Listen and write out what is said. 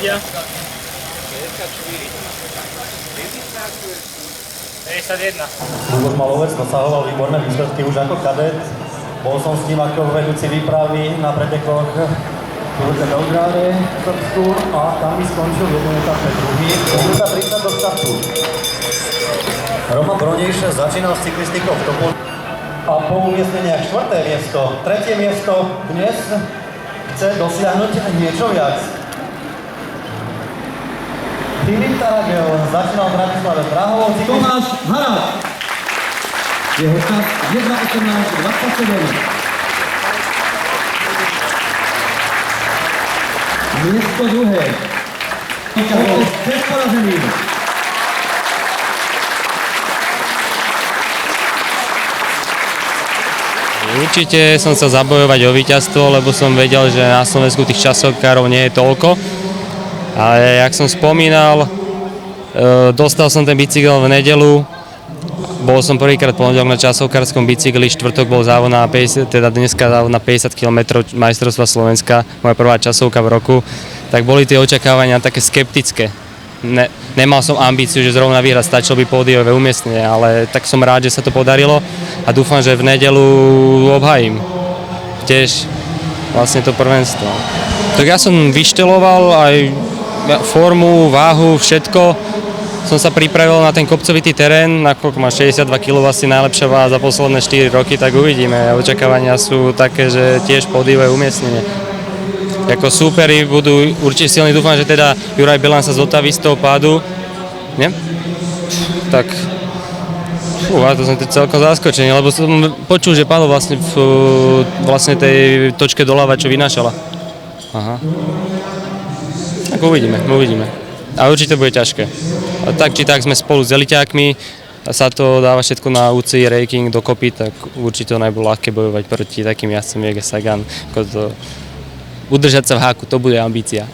vedia? 51. Luboš Malovec dosahoval výborné výsledky už ako kadet. Bol som s ním ako vedúci výpravy na pretekoch Tour de Belgrade v Srbsku a tam mi skončil v jednom etape druhý. Minúta 30 do startu. Roman Bronejš začínal s cyklistikou v Topol a po umiestneniach 4. miesto, 3. miesto dnes chce dosiahnuť niečo viac. Filip Taragel začínal v Bratislave Prahovou cyklistikou. Tomáš Harald. Jeho čas 1.18.27. Miesto druhé. Bez porazený. Určite som chcel zabojovať o víťazstvo, lebo som vedel, že na Slovensku tých časovkárov nie je toľko. Ale jak som spomínal, dostal som ten bicykel v nedeľu. Bol som prvýkrát pondelok na časovkárskom bicykli, štvrtok bol závod na 50, teda dneska závod na 50 km majstrovstva Slovenska, moja prvá časovka v roku. Tak boli tie očakávania také skeptické. Nemal som ambíciu, že zrovna vyhrať, stačilo by pódiové umiestnenie, ale tak som rád, že sa to podarilo a dúfam, že v nedeľu obhajím tiež vlastne to prvenstvo. Tak ja som vyšteloval aj formu, váhu, všetko. Som sa pripravil na ten kopcovitý terén, nakoľko má 62 kg, asi najlepšia váha za posledné 4 roky, tak uvidíme. Očakávania sú také, že tiež pódiové umiestnenie. Ako súperi budú určite silní, dúfam, že teda Juraj Belan sa zotaví z toho pádu. Nie? Tak, to som celkom zaskočený, lebo som počul, že padol vlastne v tej točke doľava, čo vynášala. Aha. Tak uvidíme. A určite bude ťažké. A tak či tak sme spolu s eliťákmi, sa to dáva všetko na UCI ranking dokopy, tak určite nebolo ľahké bojovať proti takým jazdcom, jak je Sagan. Udržať sa v háku, to bude ambícia.